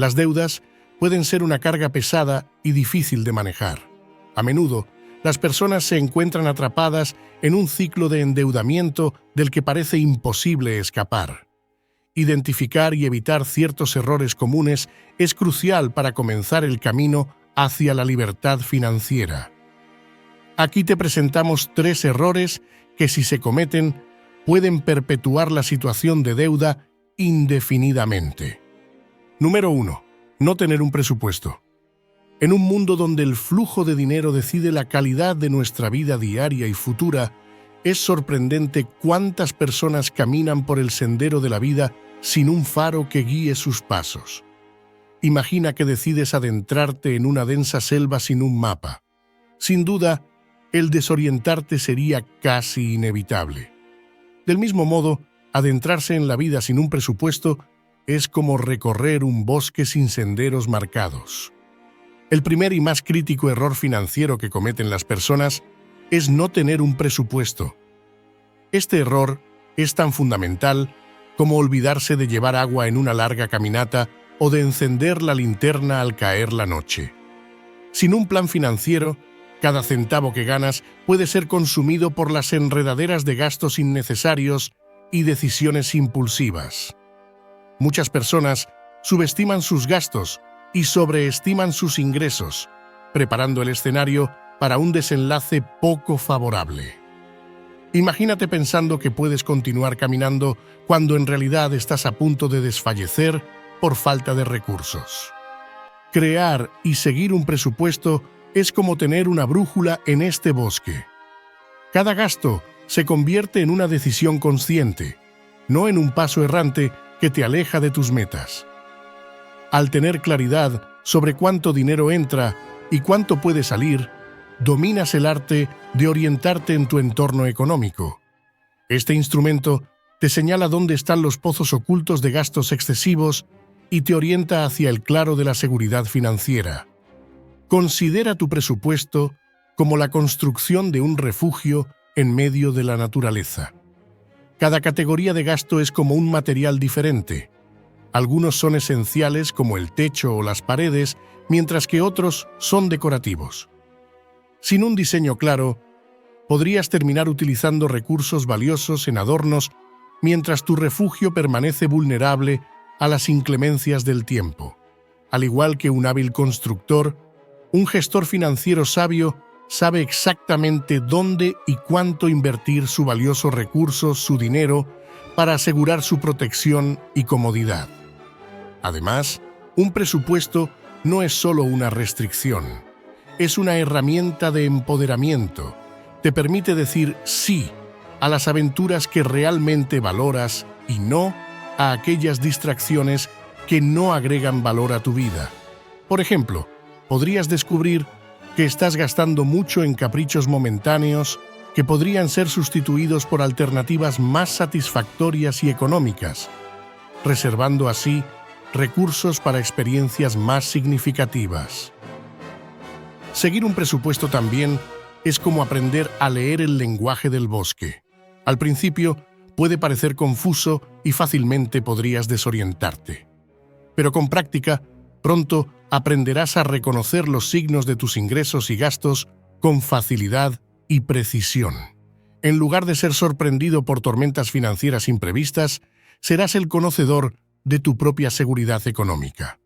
Las deudas pueden ser una carga pesada y difícil de manejar. A menudo, las personas se encuentran atrapadas en un ciclo de endeudamiento del que parece imposible escapar. Identificar y evitar ciertos errores comunes es crucial para comenzar el camino hacia la libertad financiera. Aquí te presentamos 3 errores que, si se cometen, pueden perpetuar la situación de deuda indefinidamente. Número 1. No tener un presupuesto. En un mundo donde el flujo de dinero decide la calidad de nuestra vida diaria y futura, es sorprendente cuántas personas caminan por el sendero de la vida sin un faro que guíe sus pasos. Imagina que decides adentrarte en una densa selva sin un mapa. Sin duda, el desorientarte sería casi inevitable. Del mismo modo, adentrarse en la vida sin un presupuesto es como recorrer un bosque sin senderos marcados. El primer y más crítico error financiero que cometen las personas es no tener un presupuesto. Este error es tan fundamental como olvidarse de llevar agua en una larga caminata o de encender la linterna al caer la noche. Sin un plan financiero, cada centavo que ganas puede ser consumido por las enredaderas de gastos innecesarios y decisiones impulsivas. Muchas personas subestiman sus gastos y sobreestiman sus ingresos, preparando el escenario para un desenlace poco favorable. Imagínate pensando que puedes continuar caminando cuando en realidad estás a punto de desfallecer por falta de recursos. Crear y seguir un presupuesto es como tener una brújula en este bosque. Cada gasto se convierte en una decisión consciente, no en un paso errante que te aleja de tus metas. Al tener claridad sobre cuánto dinero entra y cuánto puede salir, dominas el arte de orientarte en tu entorno económico. Este instrumento te señala dónde están los pozos ocultos de gastos excesivos y te orienta hacia el claro de la seguridad financiera. Considera tu presupuesto como la construcción de un refugio en medio de la naturaleza. Cada categoría de gasto es como un material diferente. Algunos son esenciales como el techo o las paredes, mientras que otros son decorativos. Sin un diseño claro, podrías terminar utilizando recursos valiosos en adornos mientras tu refugio permanece vulnerable a las inclemencias del tiempo. Al igual que un hábil constructor, un gestor financiero sabio sabe exactamente dónde y cuánto invertir su valioso recurso, su dinero, para asegurar su protección y comodidad. Además, un presupuesto no es solo una restricción, es una herramienta de empoderamiento. Te permite decir sí a las aventuras que realmente valoras y no a aquellas distracciones que no agregan valor a tu vida. Por ejemplo, podrías descubrir que estás gastando mucho en caprichos momentáneos que podrían ser sustituidos por alternativas más satisfactorias y económicas, reservando así recursos para experiencias más significativas. Seguir un presupuesto también es como aprender a leer el lenguaje del bosque. Al principio puede parecer confuso y fácilmente podrías desorientarte. Pero con práctica, pronto aprenderás a reconocer los signos de tus ingresos y gastos con facilidad y precisión. En lugar de ser sorprendido por tormentas financieras imprevistas, serás el conocedor de tu propia seguridad económica.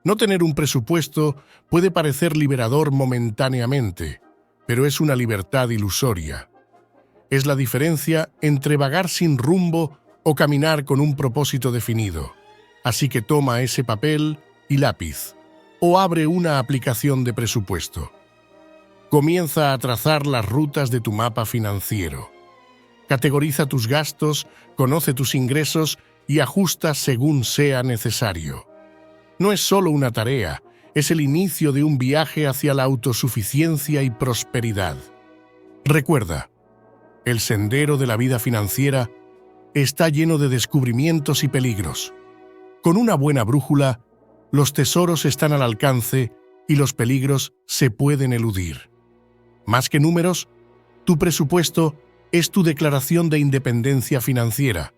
No tener un presupuesto puede parecer liberador momentáneamente, pero es una libertad ilusoria. Es la diferencia entre vagar sin rumbo o caminar con un propósito definido. Así que toma ese papel y lápiz, o abre una aplicación de presupuesto. Comienza a trazar las rutas de tu mapa financiero. Categoriza tus gastos, conoce tus ingresos y ajusta según sea necesario. No es solo una tarea, es el inicio de un viaje hacia la autosuficiencia y prosperidad. Recuerda, el sendero de la vida financiera está lleno de descubrimientos y peligros. Con una buena brújula, los tesoros están al alcance y los peligros se pueden eludir. Más que números, tu presupuesto es tu declaración de independencia financiera,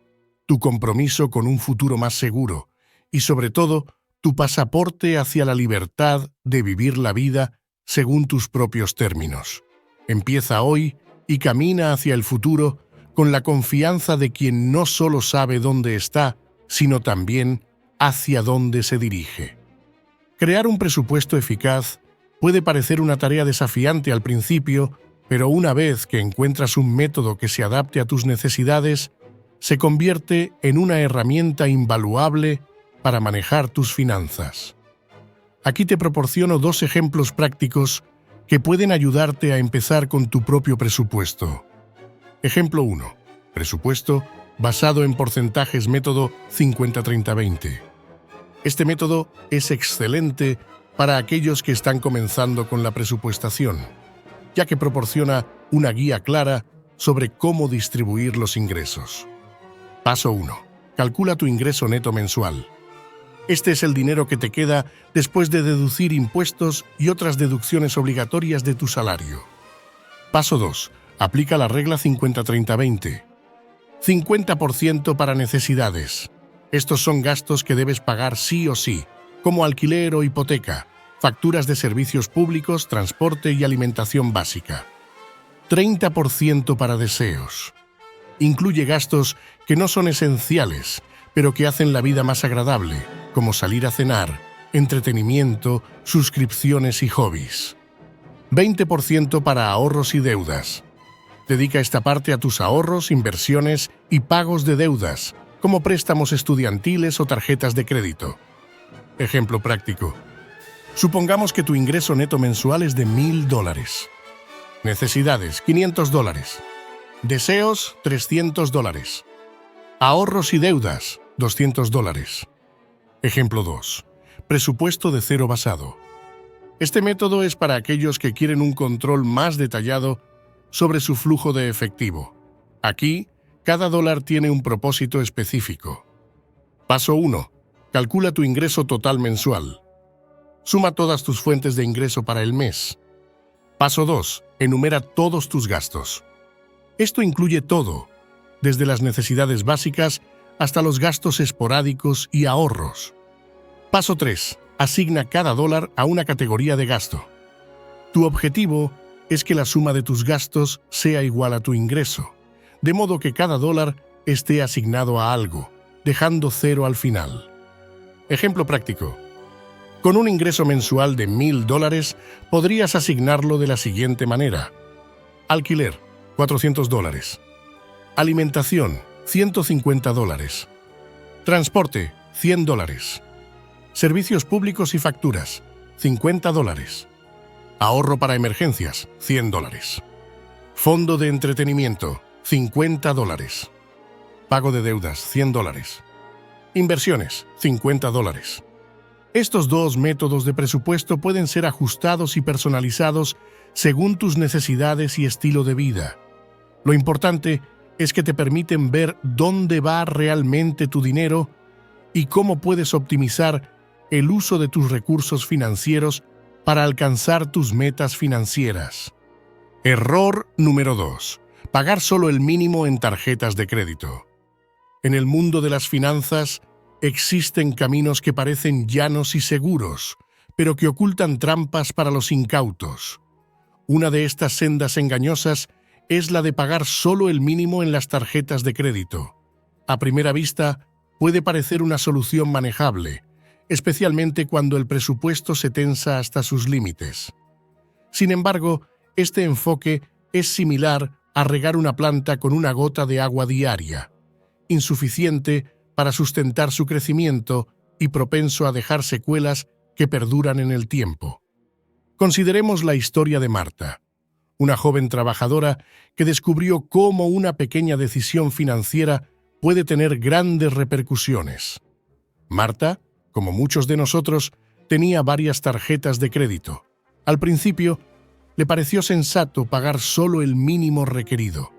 tu compromiso con un futuro más seguro y, sobre todo, tu pasaporte hacia la libertad de vivir la vida según tus propios términos. Empieza hoy y camina hacia el futuro con la confianza de quien no solo sabe dónde está, sino también hacia dónde se dirige. Crear un presupuesto eficaz puede parecer una tarea desafiante al principio, pero una vez que encuentras un método que se adapte a tus necesidades, se convierte en una herramienta invaluable para manejar tus finanzas. Aquí te proporciono 2 ejemplos prácticos que pueden ayudarte a empezar con tu propio presupuesto. Ejemplo 1. Presupuesto basado en porcentajes método 50-30-20. Este método es excelente para aquellos que están comenzando con la presupuestación, ya que proporciona una guía clara sobre cómo distribuir los ingresos. Paso 1. Calcula tu ingreso neto mensual. Este es el dinero que te queda después de deducir impuestos y otras deducciones obligatorias de tu salario. Paso 2. Aplica la regla 50-30-20. 50% para necesidades. Estos son gastos que debes pagar sí o sí, como alquiler o hipoteca, facturas de servicios públicos, transporte y alimentación básica. 30% para deseos. Incluye gastos que no son esenciales, pero que hacen la vida más agradable, como salir a cenar, entretenimiento, suscripciones y hobbies. 20% para ahorros y deudas. Dedica esta parte a tus ahorros, inversiones y pagos de deudas, como préstamos estudiantiles o tarjetas de crédito. Ejemplo práctico. Supongamos que tu ingreso neto mensual es de $1,000. Necesidades, $500. Deseos, $300. Ahorros y deudas, $200. Ejemplo 2. Presupuesto de cero basado. Este método es para aquellos que quieren un control más detallado sobre su flujo de efectivo. Aquí, cada dólar tiene un propósito específico. Paso 1. Calcula tu ingreso total mensual. Suma todas tus fuentes de ingreso para el mes. Paso 2. Enumera todos tus gastos. Esto incluye todo, desde las necesidades básicas hasta los gastos esporádicos y ahorros. Paso 3. Asigna cada dólar a una categoría de gasto. Tu objetivo es que la suma de tus gastos sea igual a tu ingreso, de modo que cada dólar esté asignado a algo, dejando cero al final. Ejemplo práctico. Con un ingreso mensual de $1,000, podrías asignarlo de la siguiente manera. Alquiler, $400. Alimentación, $150. Transporte, $100. Servicios públicos y facturas, $50. Ahorro para emergencias, $100. Fondo de entretenimiento, $50. Pago de deudas, $100. Inversiones, $50. Estos 2 métodos de presupuesto pueden ser ajustados y personalizados según tus necesidades y estilo de vida. Lo importante es que te permiten ver dónde va realmente tu dinero y cómo puedes optimizar el uso de tus recursos financieros para alcanzar tus metas financieras. Error número 2. Pagar solo el mínimo en tarjetas de crédito. En el mundo de las finanzas existen caminos que parecen llanos y seguros, pero que ocultan trampas para los incautos. Una de estas sendas engañosas es la de pagar solo el mínimo en las tarjetas de crédito. A primera vista, puede parecer una solución manejable, especialmente cuando el presupuesto se tensa hasta sus límites. Sin embargo, este enfoque es similar a regar una planta con una gota de agua diaria, insuficiente para sustentar su crecimiento y propenso a dejar secuelas que perduran en el tiempo. Consideremos la historia de Marta, una joven trabajadora que descubrió cómo una pequeña decisión financiera puede tener grandes repercusiones. Marta, como muchos de nosotros, tenía varias tarjetas de crédito. Al principio, le pareció sensato pagar solo el mínimo requerido.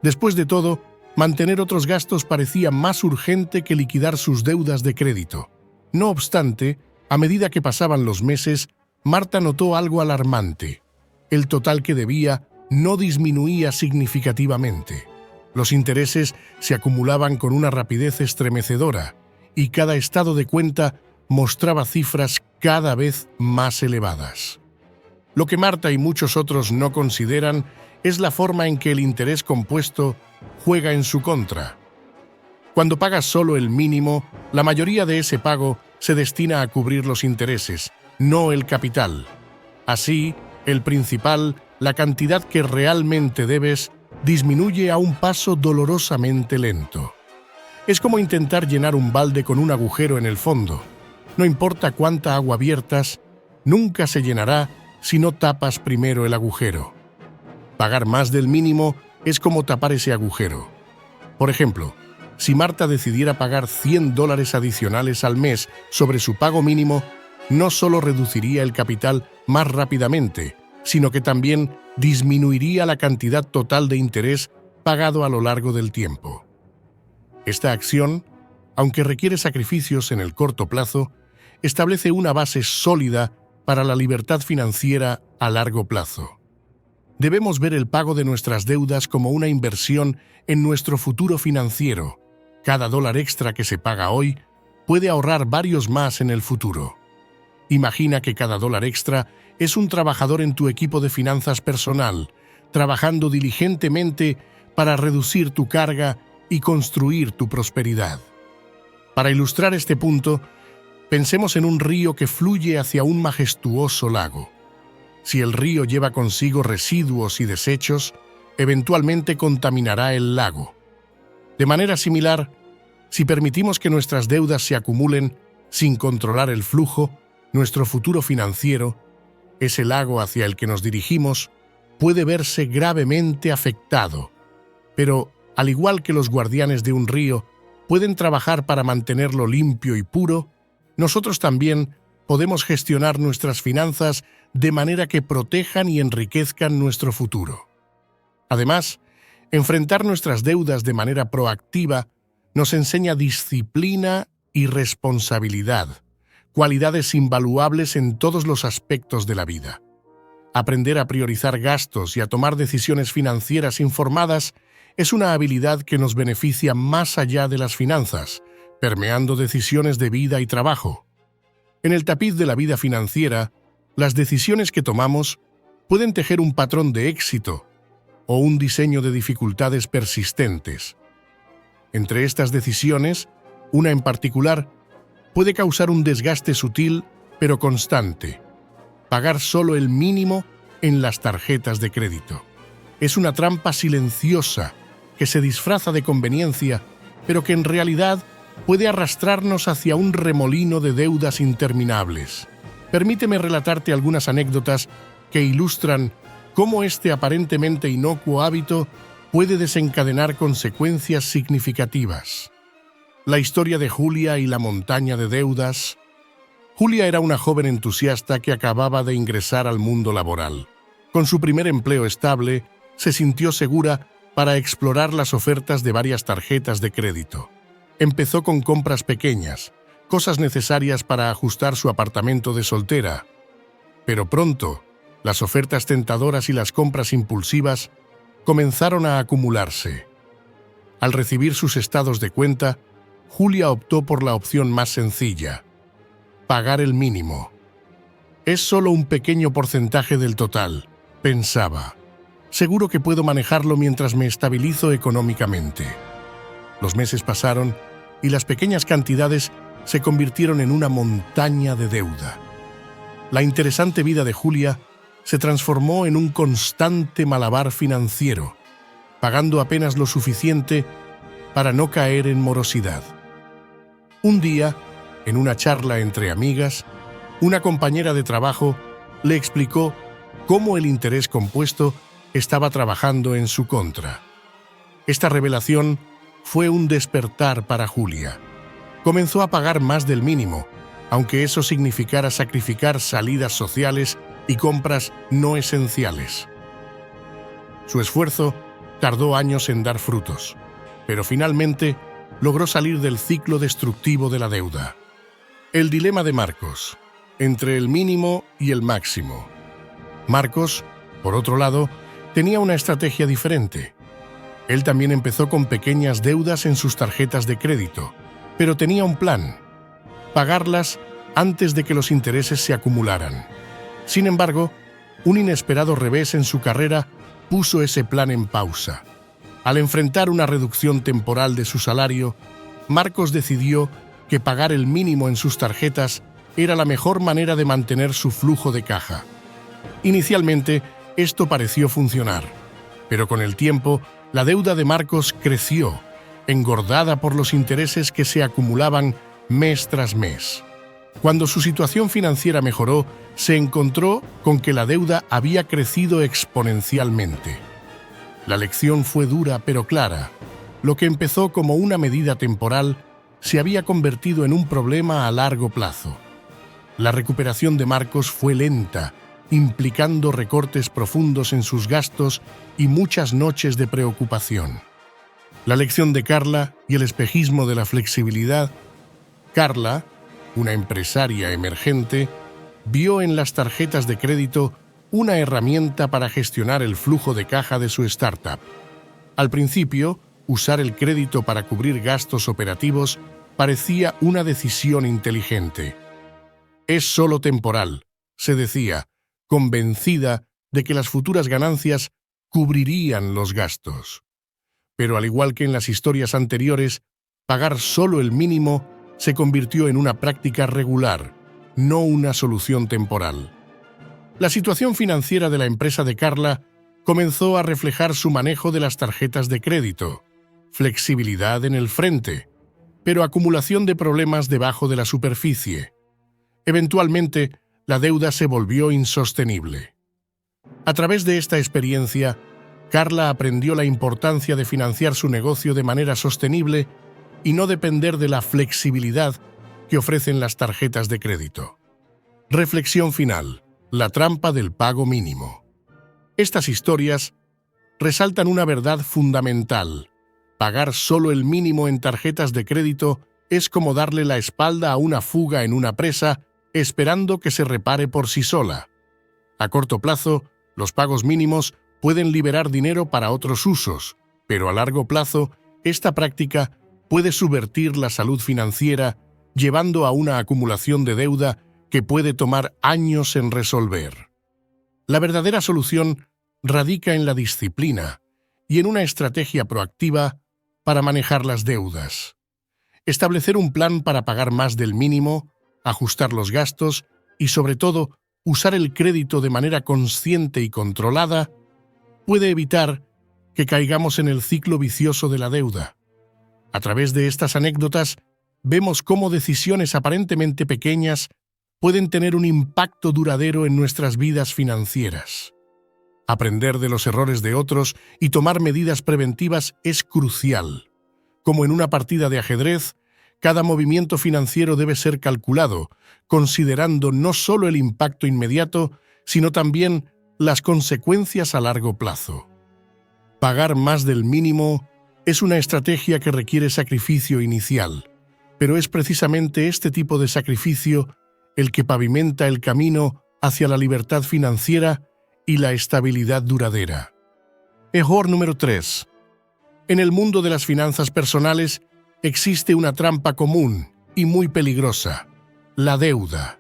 Después de todo, mantener otros gastos parecía más urgente que liquidar sus deudas de crédito. No obstante, a medida que pasaban los meses, Marta notó algo alarmante. El total que debía no disminuía significativamente. Los intereses se acumulaban con una rapidez estremecedora y cada estado de cuenta mostraba cifras cada vez más elevadas. Lo que Marta y muchos otros no consideran es la forma en que el interés compuesto juega en su contra. Cuando pagas solo el mínimo, la mayoría de ese pago se destina a cubrir los intereses, no el capital. Así, el principal, la cantidad que realmente debes, disminuye a un paso dolorosamente lento. Es como intentar llenar un balde con un agujero en el fondo. No importa cuánta agua viertas, nunca se llenará si no tapas primero el agujero. Pagar más del mínimo es como tapar ese agujero. Por ejemplo, si Marta decidiera pagar $100 adicionales al mes sobre su pago mínimo, no solo reduciría el capital más rápidamente, sino que también disminuiría la cantidad total de interés pagado a lo largo del tiempo. Esta acción, aunque requiere sacrificios en el corto plazo, establece una base sólida para la libertad financiera a largo plazo. Debemos ver el pago de nuestras deudas como una inversión en nuestro futuro financiero. Cada dólar extra que se paga hoy puede ahorrar varios más en el futuro. Imagina que cada dólar extra es un trabajador en tu equipo de finanzas personal, trabajando diligentemente para reducir tu carga y construir tu prosperidad. Para ilustrar este punto, pensemos en un río que fluye hacia un majestuoso lago. Si el río lleva consigo residuos y desechos, eventualmente contaminará el lago. De manera similar, si permitimos que nuestras deudas se acumulen sin controlar el flujo, nuestro futuro financiero, ese lago hacia el que nos dirigimos, puede verse gravemente afectado. Pero, al igual que los guardianes de un río pueden trabajar para mantenerlo limpio y puro, nosotros también podemos gestionar nuestras finanzas de manera que protejan y enriquezcan nuestro futuro. Además, enfrentar nuestras deudas de manera proactiva nos enseña disciplina y responsabilidad, cualidades invaluables en todos los aspectos de la vida. Aprender a priorizar gastos y a tomar decisiones financieras informadas es una habilidad que nos beneficia más allá de las finanzas, permeando decisiones de vida y trabajo. En el tapiz de la vida financiera, las decisiones que tomamos pueden tejer un patrón de éxito o un diseño de dificultades persistentes. Entre estas decisiones, una en particular puede causar un desgaste sutil pero constante: pagar solo el mínimo en las tarjetas de crédito. Es una trampa silenciosa que se disfraza de conveniencia, pero que en realidad puede arrastrarnos hacia un remolino de deudas interminables. Permíteme relatarte algunas anécdotas que ilustran cómo este aparentemente inocuo hábito puede desencadenar consecuencias significativas. La historia de Julia y la montaña de deudas. Julia era una joven entusiasta que acababa de ingresar al mundo laboral. Con su primer empleo estable, se sintió segura para explorar las ofertas de varias tarjetas de crédito. Empezó con compras pequeñas, cosas necesarias para ajustar su apartamento de soltera. Pero pronto, las ofertas tentadoras y las compras impulsivas comenzaron a acumularse. Al recibir sus estados de cuenta, Julia optó por la opción más sencilla: pagar el mínimo. Es solo un pequeño porcentaje del total, pensaba. Seguro que puedo manejarlo mientras me estabilizo económicamente. Los meses pasaron y las pequeñas cantidades se convirtieron en una montaña de deuda. La interesante vida de Julia se transformó en un constante malabar financiero, pagando apenas lo suficiente para no caer en morosidad. Un día, en una charla entre amigas, una compañera de trabajo le explicó cómo el interés compuesto estaba trabajando en su contra. Esta revelación fue un despertar para Julia. Comenzó a pagar más del mínimo, aunque eso significara sacrificar salidas sociales y compras no esenciales. Su esfuerzo tardó años en dar frutos, pero finalmente logró salir del ciclo destructivo de la deuda. El dilema de Marcos, entre el mínimo y el máximo. Marcos, por otro lado, tenía una estrategia diferente. Él también empezó con pequeñas deudas en sus tarjetas de crédito, pero tenía un plan: pagarlas antes de que los intereses se acumularan. Sin embargo, un inesperado revés en su carrera puso ese plan en pausa. Al enfrentar una reducción temporal de su salario, Marcos decidió que pagar el mínimo en sus tarjetas era la mejor manera de mantener su flujo de caja. Inicialmente, esto pareció funcionar, pero con el tiempo, la deuda de Marcos creció, engordada por los intereses que se acumulaban mes tras mes. Cuando su situación financiera mejoró, se encontró con que la deuda había crecido exponencialmente. La lección fue dura pero clara. Lo que empezó como una medida temporal se había convertido en un problema a largo plazo. La recuperación de Marcos fue lenta, implicando recortes profundos en sus gastos y muchas noches de preocupación. La lección de Carla y el espejismo de la flexibilidad. Carla, una empresaria emergente, vio en las tarjetas de crédito una herramienta para gestionar el flujo de caja de su startup. Al principio, usar el crédito para cubrir gastos operativos parecía una decisión inteligente. Es solo temporal, se decía, convencida de que las futuras ganancias cubrirían los gastos. Pero al igual que en las historias anteriores, pagar solo el mínimo se convirtió en una práctica regular, no una solución temporal. La situación financiera de la empresa de Carla comenzó a reflejar su manejo de las tarjetas de crédito, flexibilidad en el frente, pero acumulación de problemas debajo de la superficie. Eventualmente, la deuda se volvió insostenible. A través de esta experiencia, Carla aprendió la importancia de financiar su negocio de manera sostenible y no depender de la flexibilidad que ofrecen las tarjetas de crédito. Reflexión final: la trampa del pago mínimo. Estas historias resaltan una verdad fundamental. Pagar solo el mínimo en tarjetas de crédito es como darle la espalda a una fuga en una presa, esperando que se repare por sí sola. A corto plazo, los pagos mínimos pueden liberar dinero para otros usos, pero a largo plazo, esta práctica puede subvertir la salud financiera, llevando a una acumulación de deuda que puede tomar años en resolver. La verdadera solución radica en la disciplina y en una estrategia proactiva para manejar las deudas. Establecer un plan para pagar más del mínimo, ajustar los gastos y, sobre todo, usar el crédito de manera consciente y controlada puede evitar que caigamos en el ciclo vicioso de la deuda. A través de estas anécdotas, vemos cómo decisiones aparentemente pequeñas pueden tener un impacto duradero en nuestras vidas financieras. Aprender de los errores de otros y tomar medidas preventivas es crucial. Como en una partida de ajedrez, cada movimiento financiero debe ser calculado, considerando no solo el impacto inmediato, sino también las consecuencias a largo plazo. Pagar más del mínimo es una estrategia que requiere sacrificio inicial, pero es precisamente este tipo de sacrificio el que pavimenta el camino hacia la libertad financiera y la estabilidad duradera. Error número 3. En el mundo de las finanzas personales existe una trampa común y muy peligrosa: la deuda.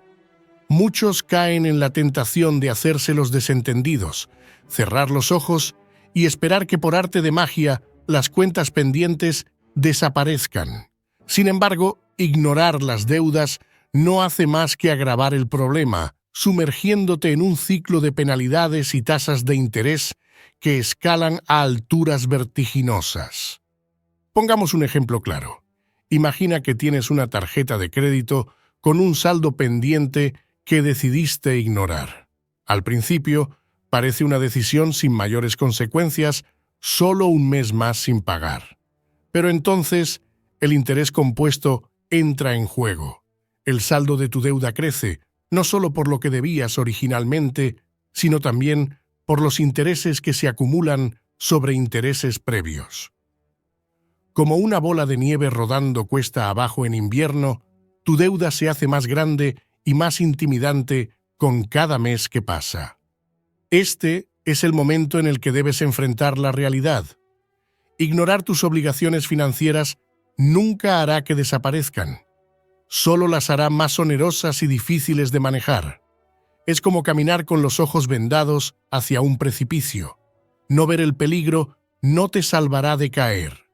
Muchos caen en la tentación de hacerse los desentendidos, cerrar los ojos y esperar que por arte de magia las cuentas pendientes desaparezcan. Sin embargo, ignorar las deudas no hace más que agravar el problema, sumergiéndote en un ciclo de penalidades y tasas de interés que escalan a alturas vertiginosas. Pongamos un ejemplo claro. Imagina que tienes una tarjeta de crédito con un saldo pendiente que decidiste ignorar. Al principio, parece una decisión sin mayores consecuencias, solo un mes más sin pagar. Pero entonces, el interés compuesto entra en juego. El saldo de tu deuda crece, no solo por lo que debías originalmente, sino también por los intereses que se acumulan sobre intereses previos. Como una bola de nieve rodando cuesta abajo en invierno, tu deuda se hace más grande y más intimidante con cada mes que pasa. Este es el momento en el que debes enfrentar la realidad. Ignorar tus obligaciones financieras nunca hará que desaparezcan. solo las hará más onerosas y difíciles de manejar. Es como caminar con los ojos vendados hacia un precipicio. No ver el peligro no te salvará de caer.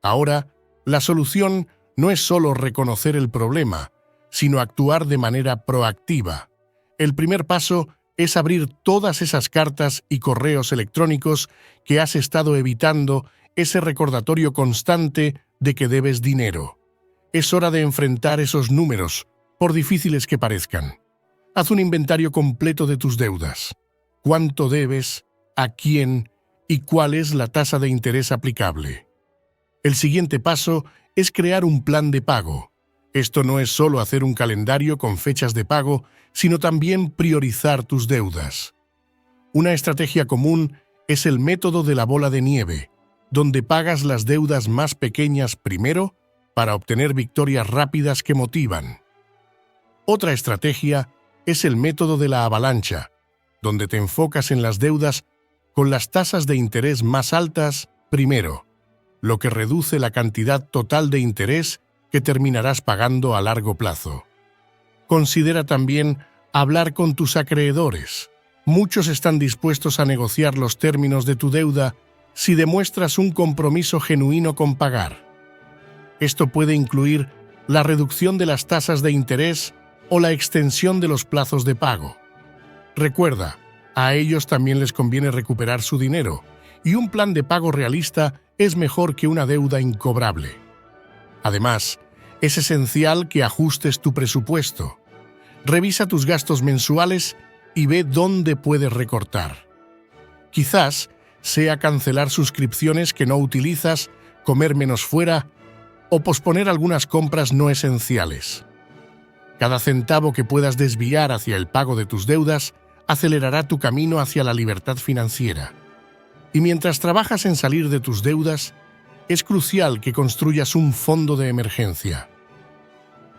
Ahora, la solución no es solo reconocer el problema, sino actuar de manera proactiva. El primer paso es abrir todas esas cartas y correos electrónicos que has estado evitando, ese recordatorio constante de que debes dinero. Es hora de enfrentar esos números, por difíciles que parezcan. Haz un inventario completo de tus deudas. ¿Cuánto debes? ¿A quién? ¿Y cuál es la tasa de interés aplicable? El siguiente paso es crear un plan de pago. Esto no es solo hacer un calendario con fechas de pago, sino también priorizar tus deudas. Una estrategia común es el método de la bola de nieve, donde pagas las deudas más pequeñas primero para obtener victorias rápidas que motivan. Otra estrategia es el método de la avalancha, donde te enfocas en las deudas con las tasas de interés más altas primero, lo que reduce la cantidad total de interés que terminarás pagando a largo plazo. Considera también hablar con tus acreedores. Muchos están dispuestos a negociar los términos de tu deuda si demuestras un compromiso genuino con pagar. Esto puede incluir la reducción de las tasas de interés o la extensión de los plazos de pago. Recuerda, a ellos también les conviene recuperar su dinero, y un plan de pago realista es mejor que una deuda incobrable. Además, es esencial que ajustes tu presupuesto. Revisa tus gastos mensuales y ve dónde puedes recortar. Quizás sea cancelar suscripciones que no utilizas, comer menos fuera o posponer algunas compras no esenciales. Cada centavo que puedas desviar hacia el pago de tus deudas acelerará tu camino hacia la libertad financiera. Y mientras trabajas en salir de tus deudas, es crucial que construyas un fondo de emergencia.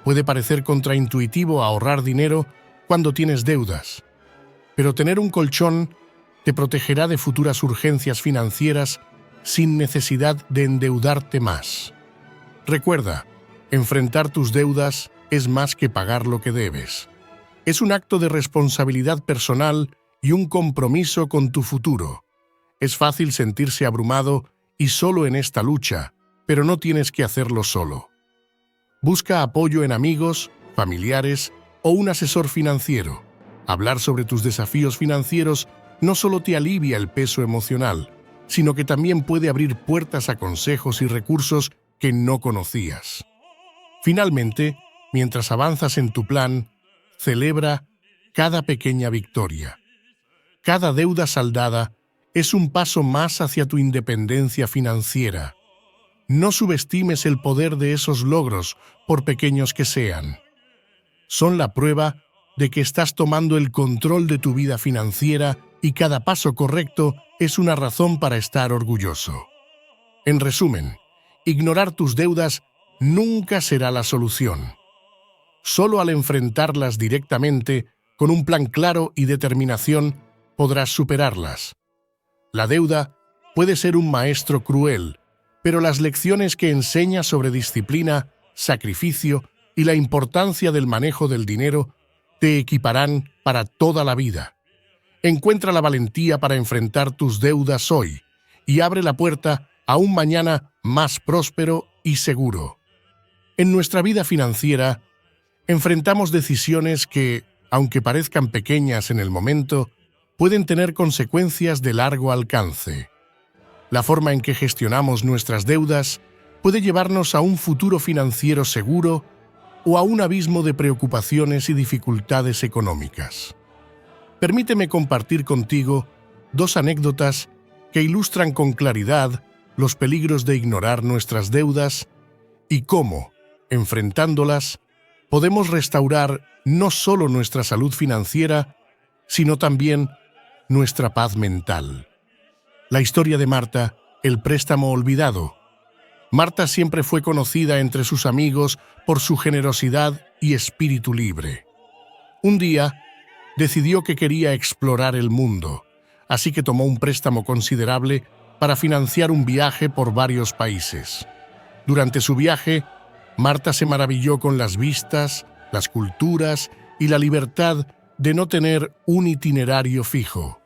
Puede parecer contraintuitivo ahorrar dinero cuando tienes deudas, pero tener un colchón te protegerá de futuras urgencias financieras sin necesidad de endeudarte más. Recuerda, enfrentar tus deudas es más que pagar lo que debes. Es un acto de responsabilidad personal y un compromiso con tu futuro. Es fácil sentirse abrumado y solo en esta lucha, pero no tienes que hacerlo solo. Busca apoyo en amigos, familiares o un asesor financiero. Hablar sobre tus desafíos financieros no solo te alivia el peso emocional, sino que también puede abrir puertas a consejos y recursos que no conocías. Finalmente, mientras avanzas en tu plan, celebra cada pequeña victoria. Cada deuda saldada es un paso más hacia tu independencia financiera. No subestimes el poder de esos logros, por pequeños que sean. Son la prueba de que estás tomando el control de tu vida financiera y cada paso correcto es una razón para estar orgulloso. En resumen, ignorar tus deudas nunca será la solución. Solo al enfrentarlas directamente, con un plan claro y determinación, podrás superarlas. La deuda puede ser un maestro cruel, pero las lecciones que enseña sobre disciplina, sacrificio y la importancia del manejo del dinero te equiparán para toda la vida. Encuentra la valentía para enfrentar tus deudas hoy y abre la puerta a un mañana más próspero y seguro. En nuestra vida financiera, enfrentamos decisiones que, aunque parezcan pequeñas en el momento, pueden tener consecuencias de largo alcance. La forma en que gestionamos nuestras deudas puede llevarnos a un futuro financiero seguro o a un abismo de preocupaciones y dificultades económicas. Permíteme compartir contigo dos anécdotas que ilustran con claridad los peligros de ignorar nuestras deudas y cómo, enfrentándolas, podemos restaurar no solo nuestra salud financiera, sino también nuestra paz mental. La historia de Marta, el préstamo olvidado. Marta siempre fue conocida entre sus amigos por su generosidad y espíritu libre. Un día, decidió que quería explorar el mundo, así que tomó un préstamo considerable para financiar un viaje por varios países. Durante su viaje, Marta se maravilló con las vistas, las culturas y la libertad de no tener un itinerario fijo.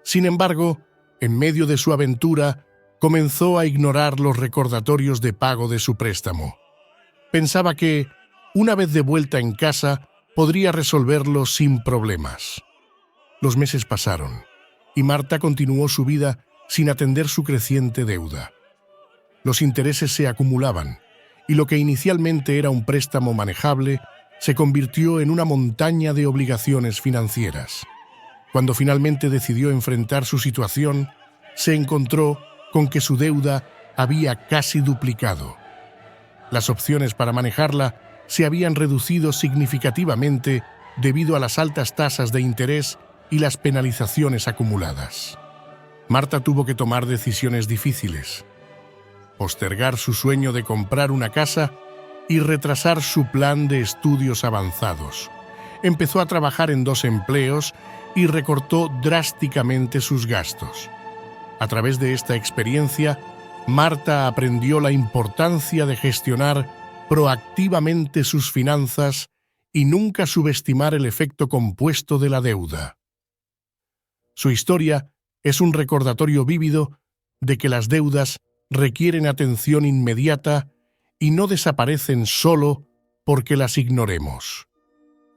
Sin embargo, en medio de su aventura, comenzó a ignorar los recordatorios de pago de su préstamo. Pensaba que, una vez de vuelta en casa, podría resolverlo sin problemas. Los meses pasaron, y Marta continuó su vida sin atender su creciente deuda. Los intereses se acumulaban, y lo que inicialmente era un préstamo manejable se convirtió en una montaña de obligaciones financieras. Cuando finalmente decidió enfrentar su situación, se encontró con que su deuda había casi duplicado. Las opciones para manejarla se habían reducido significativamente debido a las altas tasas de interés y las penalizaciones acumuladas. Marta tuvo que tomar decisiones difíciles: postergar su sueño de comprar una casa y retrasar su plan de estudios avanzados. Empezó a trabajar en 2 empleos y recortó drásticamente sus gastos. A través de esta experiencia, Marta aprendió la importancia de gestionar proactivamente sus finanzas y nunca subestimar el efecto compuesto de la deuda. Su historia es un recordatorio vívido de que las deudas requieren atención inmediata y no desaparecen solo porque las ignoremos.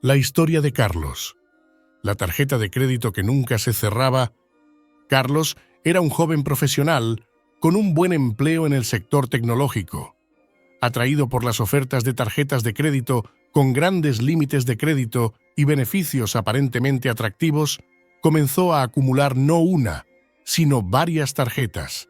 La historia de Carlos. La tarjeta de crédito que nunca se cerraba. Carlos era un joven profesional con un buen empleo en el sector tecnológico. Atraído por las ofertas de tarjetas de crédito con grandes límites de crédito y beneficios aparentemente atractivos, comenzó a acumular no una, sino varias tarjetas.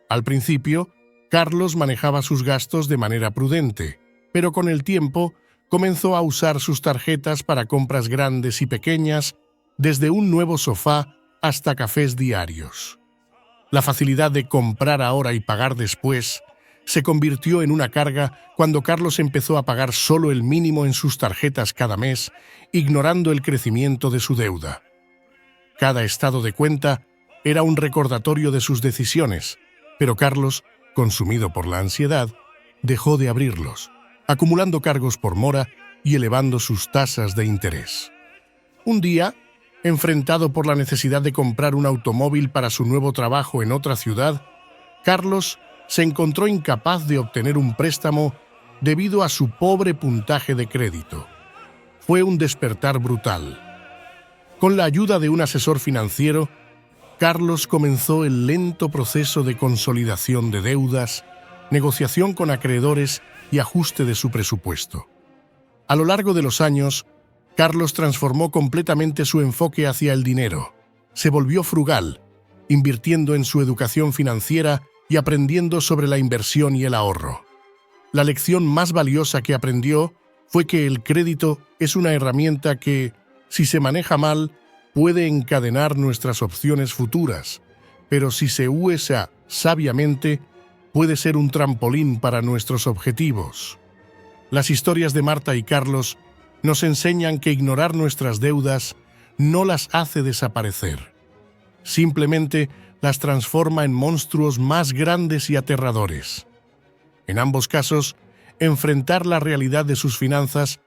Al principio, Carlos manejaba sus gastos de manera prudente, pero con el tiempo comenzó a usar sus tarjetas para compras grandes y pequeñas, desde un nuevo sofá hasta cafés diarios. La facilidad de comprar ahora y pagar después se convirtió en una carga cuando Carlos empezó a pagar solo el mínimo en sus tarjetas cada mes, ignorando el crecimiento de su deuda. Cada estado de cuenta era un recordatorio de sus decisiones, pero Carlos, consumido por la ansiedad, dejó de abrirlos, acumulando cargos por mora y elevando sus tasas de interés. Un día, enfrentado por la necesidad de comprar un automóvil para su nuevo trabajo en otra ciudad, Carlos se encontró incapaz de obtener un préstamo debido a su pobre puntaje de crédito. Fue un despertar brutal. Con la ayuda de un asesor financiero, Carlos comenzó el lento proceso de consolidación de deudas, negociación con acreedores y ajuste de su presupuesto. A lo largo de los años, Carlos transformó completamente su enfoque hacia el dinero. Se volvió frugal, invirtiendo en su educación financiera y aprendiendo sobre la inversión y el ahorro. La lección más valiosa que aprendió fue que el crédito es una herramienta que, si se maneja mal, puede encadenar nuestras opciones futuras, pero si se usa sabiamente, puede ser un trampolín para nuestros objetivos. Las historias de Marta y Carlos nos enseñan que ignorar nuestras deudas no las hace desaparecer. Simplemente las transforma en monstruos más grandes y aterradores. En ambos casos, enfrentar la realidad de sus finanzas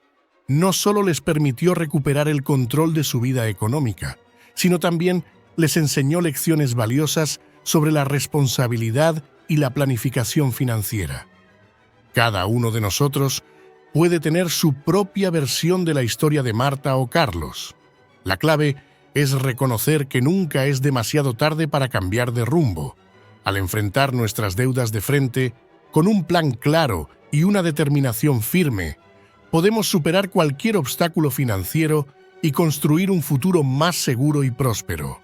no solo les permitió recuperar el control de su vida económica, sino también les enseñó lecciones valiosas sobre la responsabilidad y la planificación financiera. Cada uno de nosotros puede tener su propia versión de la historia de Marta o Carlos. La clave es reconocer que nunca es demasiado tarde para cambiar de rumbo. Al enfrentar nuestras deudas de frente, con un plan claro y una determinación firme, podemos superar cualquier obstáculo financiero y construir un futuro más seguro y próspero.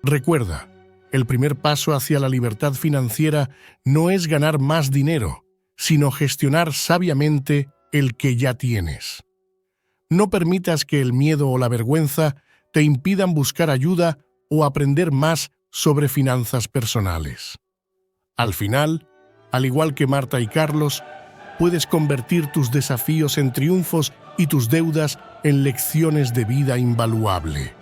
Recuerda, el primer paso hacia la libertad financiera no es ganar más dinero, sino gestionar sabiamente el que ya tienes. No permitas que el miedo o la vergüenza te impidan buscar ayuda o aprender más sobre finanzas personales. Al final, al igual que Marta y Carlos, puedes convertir tus desafíos en triunfos y tus deudas en lecciones de vida invaluable.